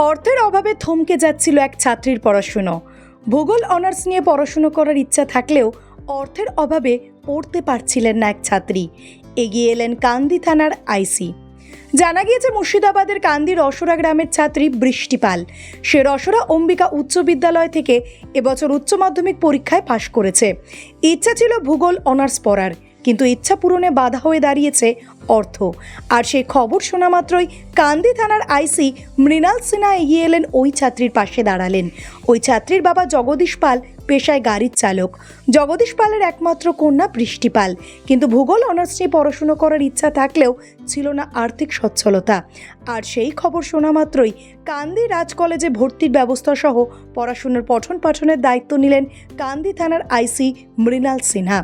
অর্থের অভাবে থমকে যাচ্ছিল এক ছাত্রীর পড়াশুনো। ভূগোল অনার্স নিয়ে পড়াশুনো করার ইচ্ছা থাকলেও অর্থের অভাবে পড়তে পারছিলেন না এক ছাত্রী। এগিয়ে এলেন কান্দি থানার আইসি। জানা গিয়েছে মুর্শিদাবাদের কান্দি রসরা গ্রামের ছাত্রী বৃষ্টি পাল। সে রসরা অম্বিকা উচ্চ বিদ্যালয় থেকে এবছর উচ্চ মাধ্যমিক পরীক্ষায় পাশ করেছে। ইচ্ছা ছিল ভূগোল অনার্স পড়ার, কিন্তু ইচ্ছা পূরণে বাধা হয়ে দাঁড়িয়েছে অর্থ। আর সেই খবর শোনা মাত্রই কান্দি থানার আইসি মৃণাল সিনহা এগিয়ে এলেন ওই ছাত্রীর পাশে দাঁড়ালেন। ওই ছাত্রীর বাবা জগদীশ পাল পেশায় গাড়ির চালক। জগদীশ পালের একমাত্র কন্যা বৃষ্টি পাল, কিন্তু ভূগোল অনার্স নিয়ে পড়াশুনো করার ইচ্ছা থাকলেও ছিল না আর্থিক সচ্ছলতা। আর সেই খবর শোনা মাত্রই কান্দি রাজ কলেজে ভর্তির ব্যবস্থা সহ পড়াশুনোর পঠন পাঠনের দায়িত্ব নিলেন কান্দি থানার আইসি মৃণাল সিনহা।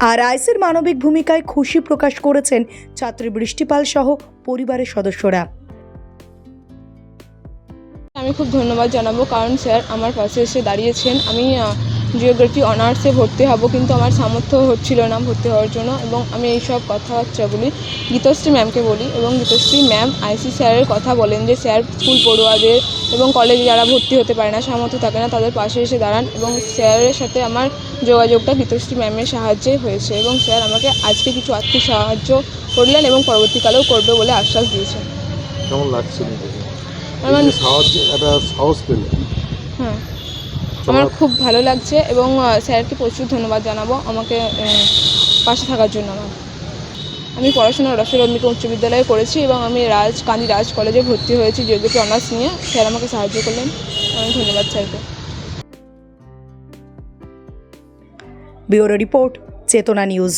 আর আইসির মানবিক ভূমিকায় খুশি প্রকাশ করেছেন ছাত্রী বৃষ্টি পাল সহ পরিবারের সদস্যরা। আমি খুব ধন্যবাদ জানাবো, কারণ স্যার আমার পাশে এসে দাঁড়িয়েছেন। আমি জিওগ্রাফি অনার্সে ভর্তি হব, কিন্তু আমার সামর্থ্য হচ্ছিল না ভর্তি হওয়ার জন্য, এবং আমি এইসব কথাবার্তা বলি গীতশ্রী ম্যামকে বলি, এবং গীতশ্রী ম্যাম আইসি স্যারের কথা বলেন যে স্যার স্কুল পড়ুয়াদের এবং কলেজে যারা ভর্তি হতে পারে না, সামর্থ্য থাকে না, তাদের পাশে এসে দাঁড়ান। এবং স্যারের সাথে আমার যোগাযোগটা গীতশ্রী ম্যামের সাহায্যে হয়েছে, এবং স্যার আমাকে আজকে কিছু আর্থিক সাহায্য করলেন এবং পরবর্তীকালেও করবে বলে আশ্বাস দিয়েছেন। কেমন লাগছে? আমার সাহস পেলে হ্যাঁ, আমার খুব ভালো লাগছে, এবং স্যারকে প্রচুর ধন্যবাদ জানাবো আমাকে পাশে থাকার জন্য। আমি পড়াশোনা রসরা অম্বিকা উচ্চ বিদ্যালয়ে করেছি, এবং আমি কান্দি রাজ কলেজে ভর্তি হয়েছি জিওগ্রাফি অনার্স নিয়ে। স্যার আমাকে সাহায্য করলেন, আমি ধন্যবাদ স্যারকে। ব্যুরো রিপোর্ট, চেতনা নিউজ।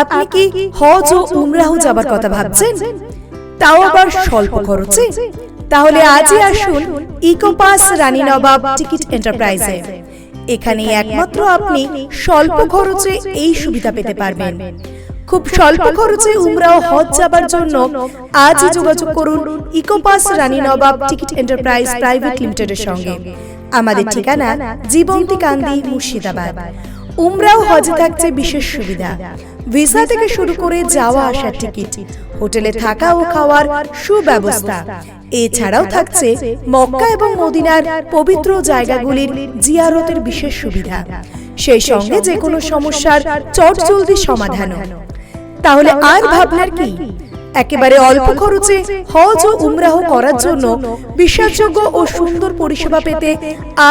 আপনি কি হজ ও উমরাহ যাবার কথা ভাবছেন, তাও আবার স্বল্প খরচে? তাহলে আজই আসুন ইকোপাস রানী নবাব টিকিট এন্টারপ্রাইজে। এখানে একমাত্র আপনি স্বল্প খরচে এই সুবিধা পেতে পারবেন। খুব স্বল্প খরচে উমরাহ হজ যাবার জন্য আজই যোগাযোগ করুন ইকোপাস রানী নবাব টিকিট এন্টারপ্রাইজ প্রাইভেট লিমিটেডের সঙ্গে। আমাদের ঠিকানা জীবন্তী কান্দি, মুর্শিদাবাদ। উমরাহ হজে থাকছে বিশেষ সুবিধা, ভিসা থেকে শুরু করে যাওয়া আসার টিকিট, হোটেলে থাকা ও খাওয়ার সুব্যবস্থা। এছাড়াও থাকছে মক্কা এবং মদিনার পবিত্র জায়গাগুলির জিয়ারতের বিশেষ সুবিধা, সেই সঙ্গে যে কোনো সমস্যার চটজলদি সমাধানও। তাহলে আর ভাবনার কি? একেবারে অল্প খরচে হজ ও উমরাহ করার জন্য বিশ্বাসযোগ্য ও সুন্দর পরিষেবা পেতে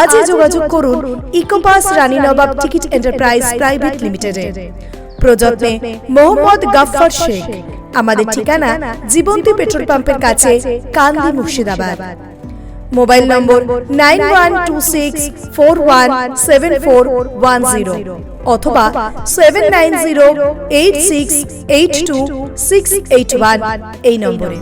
আজই যোগাযোগ করুন ইকোপাস রানী নবাব টিকিট এন্টারপ্রাইজ প্রাইভেট লিমিটেডে। প্রযত্নে মোহাম্মদ গাফফার শেখ। আমাদের ঠিকানা জীবন্তী পেট্রোল পাম্পের কাছে, কান্দি, মুর্শিদাবাদ। মোবাইল নম্বর 9126417410 অথবা 7908682681 এই নম্বরে।